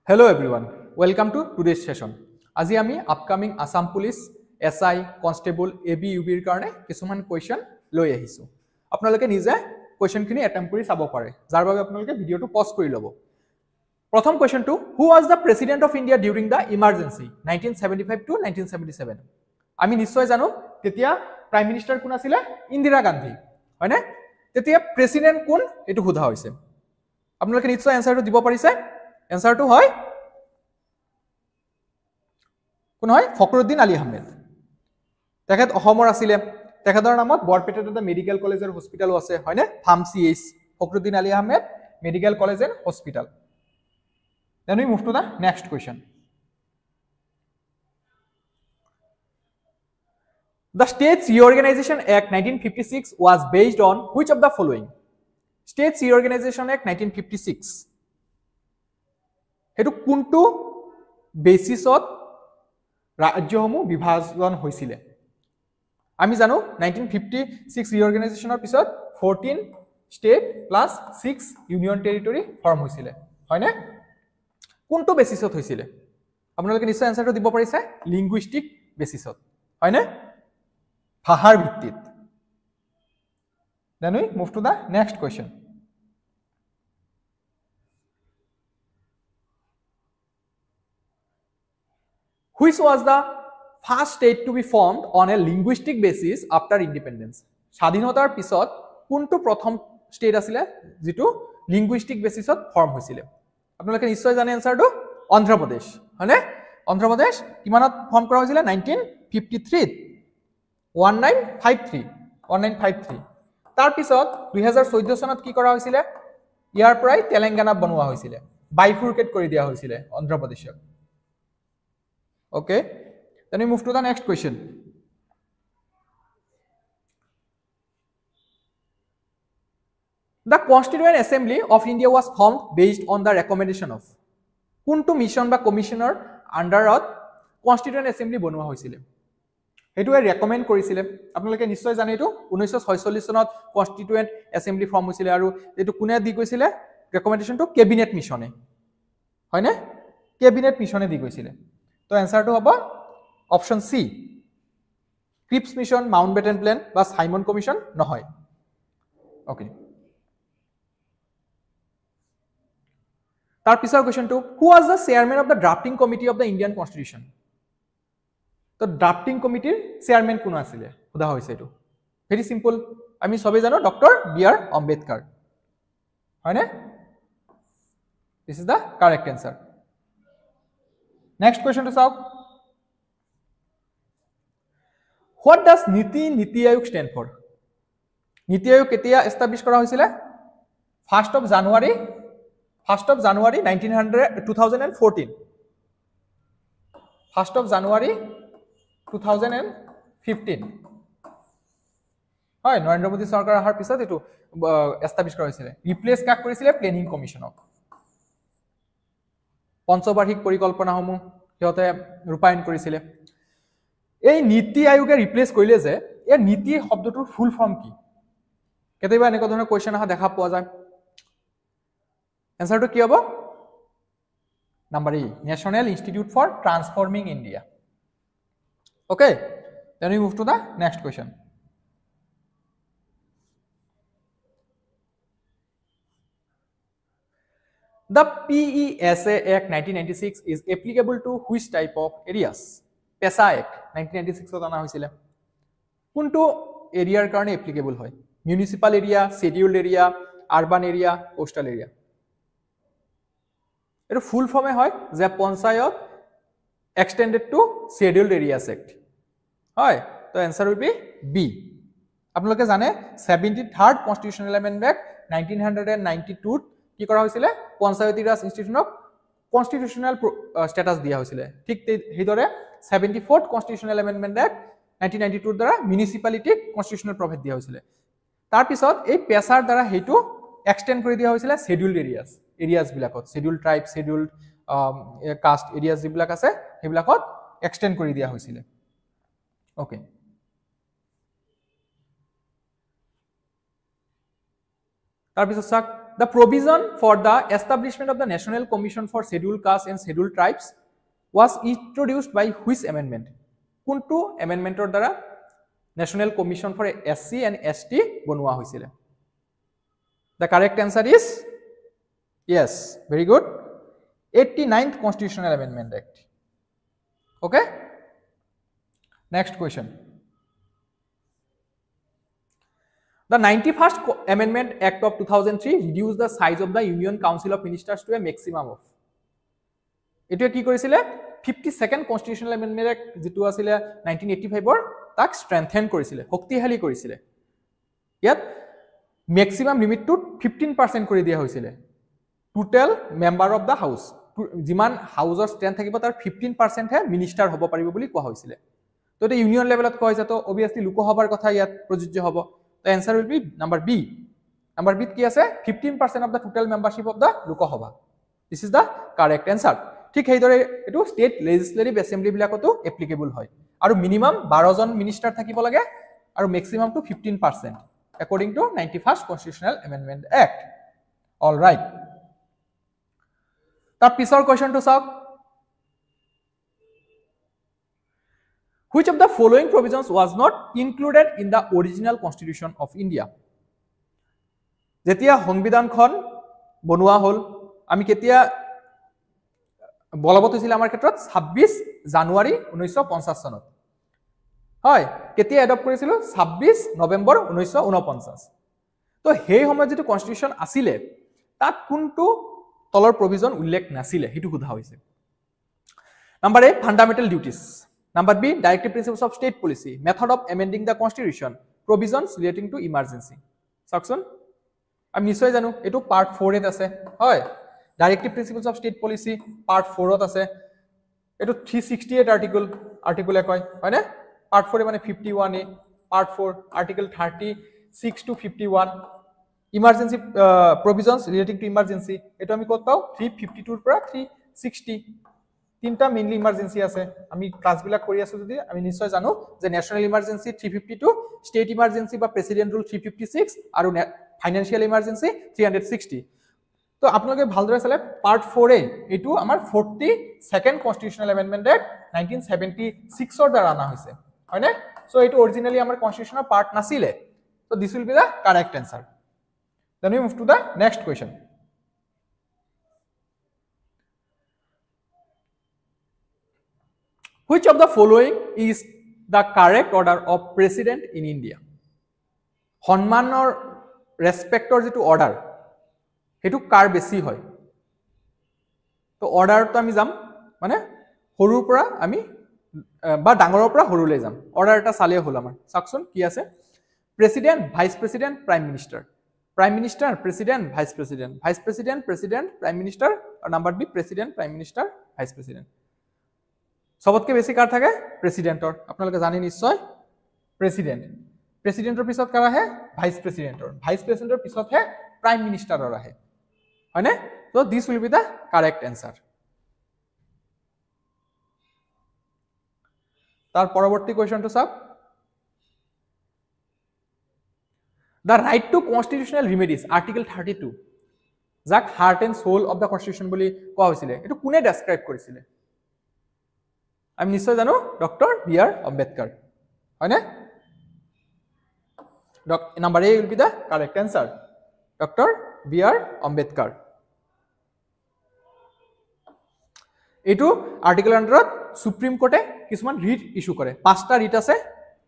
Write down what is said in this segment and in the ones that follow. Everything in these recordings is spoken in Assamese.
Hello everyone, welcome to today's session. আজি আমি upcoming Assam police SI constable AB ইউবিৰ কাৰণে কিছুমান কোৱেশ্চন লৈ আহিছো আপোনালোকে নিজে কোৱেশ্চনখিনি এটেম্প কৰি চাব পাৰে যাৰ বাবে আপোনালোকে ভিডিওটো পজ কৰি ল'ব প্ৰথম কোৱেশ্চনটো who was the president of India during the emergency 1975 to 1977 আমি নিশ্চয় জানো তেতিয়া প্ৰাইম মিনিষ্টাৰ কোন আছিল ইন্দিৰা গান্ধী হয়নে তেতিয়া প্ৰেসিডেন্ট কোন এটো সোধা হৈছে আপোনালোকে নিশ্চয় আনসাৰটো দিব পাৰিছে আনসাৰটো হয় কোন হয় ফখৰুদ্দিন আলী আহমেদ তেখেত অসমৰ আছিল তেখেতৰ নামত বৰপেটাত এটা মেডিকেল কলেজ আৰু হস্পিটালও আছে হয়নে FAAMCH Fakhruddin Ali Ahmed medical college and hospital then we move to the next question the States Reorganization Act 1956 was based on which of the following States Reorganization Act 1956 হেতু কোনটো বেসিসত ৰাজ্যসমূহ বিভাজন হৈছিল আমি জানো 1956 ৰিঅৰ্গানাইজেচনৰ পিছত 14 state plus 6 union territory form হৈছিল হয়নে কোনটো বেসিসত হৈছিল আপোনালোকে নিশ্চয় আনসাৰটো দিব পাৰিছে লিঙ্গুইস্টিক বেসিসত হয়নে ভাষাৰ ভিত্তিত then we move to the next question which was the first state to be formed on a linguistic basis after independence স্বাধীনতাৰ পিছত কোনটো প্ৰথম স্টেট আছিল যেটো লিঙ্গুইস্টিক বেসিসত ফৰ্ম হৈছিল আপোনালোকে নিশ্চয় জানে আনসাৰটো অন্ধ্ৰ প্ৰদেশ হয়নে অন্ধ্ৰ প্ৰদেশ কিমানত ফৰ্ম কৰা হৈছিল 1953 1953 তাৰ পিছত 2014 চনত কি কৰা হৈছিল ইয়াৰ পৰাই তেলেঙ্গানা বনোৱা হৈছিল বাইফুৰকেট কৰি দিয়া হৈছিল Andhra প্ৰদেশক Okay, then we move to the next question. The Constituent Assembly of India was formed based on the recommendation of কোনটো মিশন বা কমিশনৰ আন্ডাৰত Constituent Assembly বনোৱা হৈছিল হেতুৱে ৰেকমেন্ড কৰিছিল আপোনালোকে নিশ্চয় জানে এটো 1946 চনত Constituent Assembly ফৰ্ম হৈছিল আৰু এটো কোনে দি গৈছিল ৰেকমেন্ডেশনটো ক্যাবিনেট মিশনে হয়নে ক্যাবিনেট মিশনে দি গৈছিল তো আনসারটো হবে option C Cripps mission Mountbatten plan বা সাইমন কমিশন নহয় ওকে তার পিছৰ কোৱেশ্চনটো who was the chairman of the drafting committee of the Indian constitution তো ড্ৰাফটিং কমিটিৰ চেয়াৰম্যান কোন আছিল সোধা হৈছে এটো ভেৰি সিম্পল আমি সবে জানো ডক্টৰ বি আৰ আম্বেদকাৰ হয়নে this is the correct answer Next question to solve. What does Niti Aayog stand for? Niti Aayog ketia establish kora hoisile? 1st of January 2014. 1st of January 2015. হয় নৰেন্দ্ৰ মোদী চৰকাৰ অহাৰ পিছত এটো এস্টাব্লিশ কৰা হৈছিল ৰিপ্লেস কাক কৰিছিল প্লেনিং কমিশনক পঞ্চবাৰ্ষিক পৰিকল্পনাসমূহ হিয়তে ৰূপায়ণ কৰিছিল এই নীতি আয়োগে ৰিপ্লেস কৰিলে যে এই নীতি শব্দটোৰ ফুল ফৰ্ম কি কেতিয়াবা এনেকুৱা ধৰণৰ কোৱেশ্চন আহা দেখা পোৱা যায় আনসাৰটো কি হ'ব number E national institute for transforming India okay then we move to the next question The PESA Act 1996 is applicable to which type of areas? PESA Act 1996 ত আনা হৈছিল কোনটো এৰিয়াৰ কাৰণে applicable হয় municipal area scheduled area urban area coastal area এটো ফুল ফৰ্মে হয় যে panchayat extended to scheduled areas act হয় তো आंसर will be B আপোনালোকে জানে 73rd constitutional amendment 1992 কি কৰা হৈছিল পঞ্চায়তী ৰাজ ইনষ্টিটিউটক কনস্টিটিউশনাল স্ট্যাটাস দিয়া হৈছিল ঠিক হেদৰে 74th কনস্টিটিউশনাল এমেন্ডমেন্ট এক্ট 1992 দ্বাৰা মিউনিসিপালিটিক কনস্টিটিউশনাল প্ৰভাৱ দিয়া হৈছিল তাৰ পিছত এই পেছাৰ দ্বাৰা হেতু এক্সটেন্ড কৰি দিয়া হৈছিল শিডিউলড এৰিয়াস বিলাকত শিডিউলড ট্ৰাইব শিডিউলড কাষ্ট এৰিয়াস যিবিলাক আছে হেবিলাকত এক্সটেন্ড কৰি দিয়া হৈছিল ওকে তাৰ পিছত the provision for the establishment of the National Commission for Scheduled Castes and Scheduled Tribes was introduced by which amendment? কোনটো amendmentৰ দ্বাৰা National Commission for SC and ST বনোৱা হৈছিল? The correct answer is yes, very good. 89th Constitutional Amendment Act. Okay? Next question. The 91st Amendment Act of 2003 reduced the size of the Union Council of Ministers to a maximum of. এটো কি কৰিছিল? 52nd Constitutional Amendment Act যেটো আছিল 1985 তাক strengthen কৰিছিল, শক্তিশালী কৰিছিল। ইয়াত maximum limit to 15% কৰি দিয়া হৈছিল। Total member of the house, যিমান হাউসৰ স্ট্ৰেংথ থাকিব তাৰ 15% হে মিনিষ্টাৰ হ'ব পাৰিব বুলি কোৱা হৈছিল। তো এটা ইউনিয়ন লেভেলত কোৱা হৈছে, তো অবিয়াসলি লোকসভাৰ কথা ইয়াত প্ৰযোজ্য হ'ব। The answer will be number B. Number B কি আছে? 15% of the total membership of the Lok Sabha. This is the correct answer. ঠিক সেইদৰে এটো স্টেট লেজিসলেটিভ এসেম্বলি বিলাকতো এপ্লিকেবল হয়। আৰু মিনিমাম 12 জন মিনিষ্টাৰ থাকিব লাগে আৰু maximum two 15% according to 91st Constitutional Amendment Act. All right. তাৰ পিছৰ কোৱেশ্চনটো চাওক। Which of the following provisions was not included in the original Constitution of India? যেতিয়া সংবিধানখন বনোৱা হল, আমি কেতিয়া বলবৎ হৈছিল আমাৰ ক্ষেত্ৰত 26 জানুৱাৰী 1950 চনত। হয়, কেতিয়া এডপ্ট কৰিছিল? 26 নৱেম্বৰ 1949। তো সেই সময়ত যেটো কনস্টিটিউশন আছিলে তাত কোনটো তলৰ প্ৰভিজন উল্লেখ নাছিলে হেতু সোধা হৈছে। Number A, fundamental duties. Number B, directive principles of state policy, method of amending the constitution, provisions relating to emergency. Sakson, আমি নিশ্চয় জানো এটো পার্ট 4 এত আছে। হয়, directive principles of state policy part 4 ত আছে। এটো 368 আর্টিকেল কয়, হয় না? পার্ট 4 মানে 51A, part 4 article 36 to 51। emergency provisions relating to emergency এটো আমি কত পাও? 352 ৰ পৰা 360। তিনটা মেইনলি ইমাৰ্জেন্সি আছে। আমি ক্লাসবিলাক কৰি আছো যদি আমি নিশ্চয় জানো যে ন্যাশনাল ইমাৰ্জেন্সি 352, স্টেট ইমাৰ্জেন্সি বা প্ৰেসিডেন্ট ৰুল 356 আৰু ফাইনান্সিয়াল ইমাৰ্জেন্সি 360। তো আপোনালোকে ভালদৰে চালে পাৰ্ট 4 এ এটো আমাৰ 42nd কনস্টিটিউশনাল এমেন্ডমেন্ট এক্ট 1976 ৰ দ্বাৰা আনা হৈছে, হয় না? সো এটো অৰিজিনালি আমাৰ কনস্টিটিউশনৰ পার্ট নাছিলে। So this will be the correct answer. Then we move to the next question. Which of the following is the correct order of president in India? Honmanor respector যেটো order হেতু কাৰ বেছি হয়? তো order তো আমি যাম মানে হৰুৰ পৰা আমি বা ডাঙৰৰ পৰা হৰুলৈ যাম। order এটা চালে হল আমাৰ। সাকচোন কি আছে? President, vice president, prime minister. Prime minister, president, vice president, vice president, president, prime minister, আর number B president, prime minister, vice president. সবতকে বেশি কার থাকে? প্রেসিডেন্টর। আপনারা জানেন নিশ্চয় প্রেসিডেন্ট। প্রেসিডেন্টর পিছত কার আহে? ভাইস প্রেসিডেন্টর। ভাইস প্রেসিডেন্টর পিছত হে প্রাইম মিনিস্টারর আহে, হয় না? তো this will be the correct answer. তার পরবর্তী কোয়েশ্চনটো চাওক। The right to constitutional remedies, Article 32, যাক heart and soul of the constitution বুলি কোৱা হৈছিল, এটো কোনে ডেসক্ৰাইব কৰিছিল? আমি নিশ্চয় জানো ডক্টৰ বি.আৰ. আম্বেদকাৰ, হয় না? Number A will be the correct answer. Doctor BR. Ambedkar. এটো আৰ্টিকেল আন্ডাৰত সুপ্ৰিম কোৰ্টে কিছুমান ৰিট ইস্যু কৰে। 5টা রিট আছে: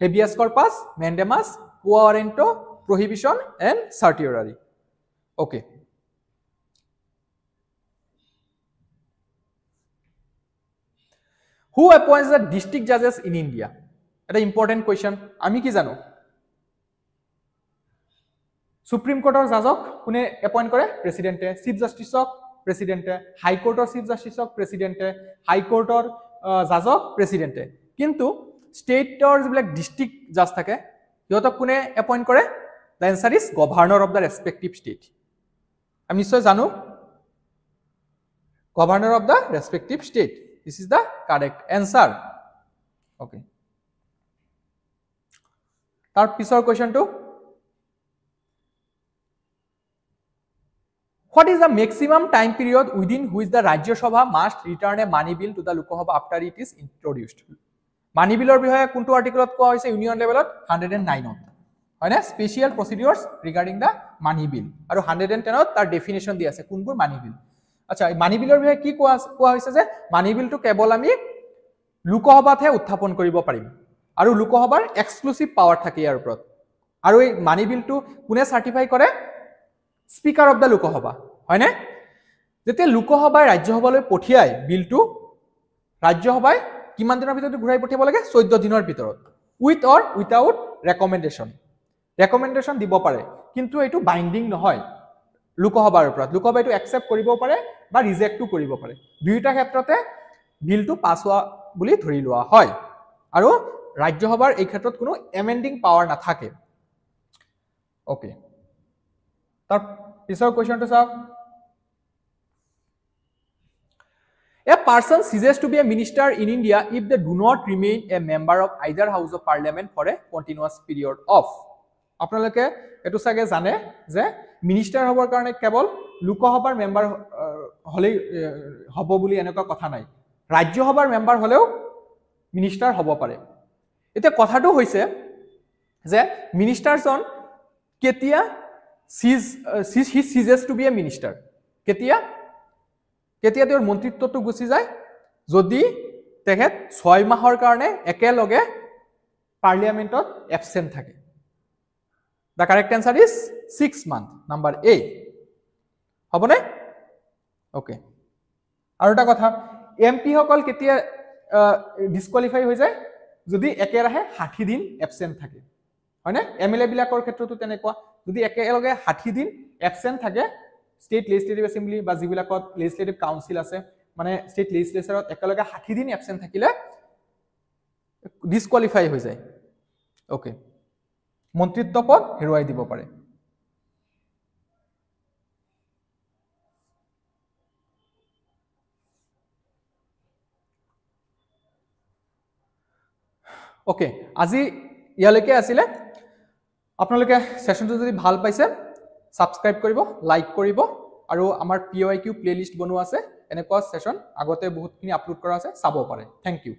হেবিয়াস কর্পাস, ম্যান্ডেমাস, কোয়া warranto, prohibition and certiorari. Okay. Who appoints the district judges in India? It's an important question. আমি কি জানো? সুপ্রিম কোৰ্টৰ জাজক কোনে এপয়েন্ট কৰে? প্ৰেসিডেন্টে। চিফ জাস্টিসক প্ৰেসিডেন্টে। হাই কোৰ্টৰ চিফ জাস্টিসক প্ৰেসিডেন্টে। হাই কোৰ্টৰ জাজক প্ৰেসিডেন্টে। কিন্তু স্টেটৰ যিবিলাক ডিস্ট্ৰিক্ট জাজ থাকে সিহঁতক কোনে এপয়েন্ট কৰে? The answer is governor of the respective state. আমি নিশ্চয় জানো governor of the respective state. This is the correct answer. Okay. তাৰ পিছৰ কোৱেশ্চনটো What is the maximum time period within which the Rajya Sabha must return a money bill to the Lok Sabha after it is introduced? Money bill or bihoye kuntu article ot koa hoise union level 109 ot hoy na special procedures regarding the money bill aru 110 ot tar definition di ase kunbur money bill. Acha money bill or bihoye ki koa hoise je money bill to kebol ami Lok Sabhat he uthapon koribo parim aru Lok Sabhar exclusive power thake yar upor aru ei money bill to kune certify kore Speaker of the Lok Sabha হয় না যেতে Lok Sabha Rajya Sabha পঠিয়াই বিলটো Rajya Sabha কিমান দিনৰ ভিতৰত ঘূৰাই পঠিয়াব লাগে 14 দিনৰ ভিতৰত উইথ অৰ উইথাউট ৰেকমেন্ডেশন দিব পাৰে কিন্তু এটো বাইন্ডিং নহয় Lok Sabhaৰ ওপৰত Lok Sabha এটো একসেপ্ট কৰিব পাৰে বা ৰিজেক্টও কৰিব পাৰে দুইটা ক্ষেত্ৰতে বিলটো পাছ হোৱা বুলি ধৰি লোৱা হয় আৰু Rajya Sabhaৰ এই ক্ষেত্ৰত কোনো এমেন্ডিং পাৱাৰ নাথাকে ওকে তাৰ পিছৰ কোৱেশ্চনটো চাও A person ceases to be a minister in India if they do not remain a member of either house of parliament for a continuous period of. আপোনালোকে এটো সাগে জানে যে মিনিষ্টাৰ হবৰ কাৰণে কেৱল Lok Sabhaৰ মেম্বাৰ হলে হব বুলি এনেকুৱা কথা নাই Rajya Sabhaৰ মেম্বাৰ হলেও মিনিষ্টাৰ হব পাৰে এতিয়া কথাটো হৈছে যে মিনিষ্টাৰজন কেতিয়া he ceases to be a minister কেতিয়া তেওঁৰ মন্ত্ৰিত্বটো গুছি যায় যদি তেখেত 6 মাহৰ কাৰণে একেলগে পাৰ্লিয়ামেন্টত এবসেন্ট থাকে The correct answer is 6 month number A হবনে ওকে আৰু এটা কথা এমপি সকল কেতিয়া ডিসকোয়ালিফাই হৈ যায় যদি একেৰাহে 60 দিন এবসেন্ট থাকে হয়নে এমএলএ বিলাকৰ ক্ষেত্ৰতো তেনেকুৱা যদি একেলগে 60 দিন এবসেন্ট থাকে State Legislative Assembly বা জিবিলাকত Legislative Council আছে মানে State Legislatureত একেলগে 60 দিন এবসেন্ট থাকিলে ডিসকোয়ালিফাই হৈ যায় ওকে মন্ত্ৰিত্ব পদ হেৰুৱাই দিব পাৰে ওকে আজি ইয়ালৈকে আছিল আপোনালোকে সেশনটো যদি ভাল পাইছে সাবস্ক্ৰাইব কৰিব লাইক কৰিব আৰু আমাৰ PYQ প্লেলিষ্ট বনোৱা আছে এনেকুৱা সেশন আগতে বহুতখিনি আপলোড কৰা আছে চাব পাৰে থ্যাংক ইউ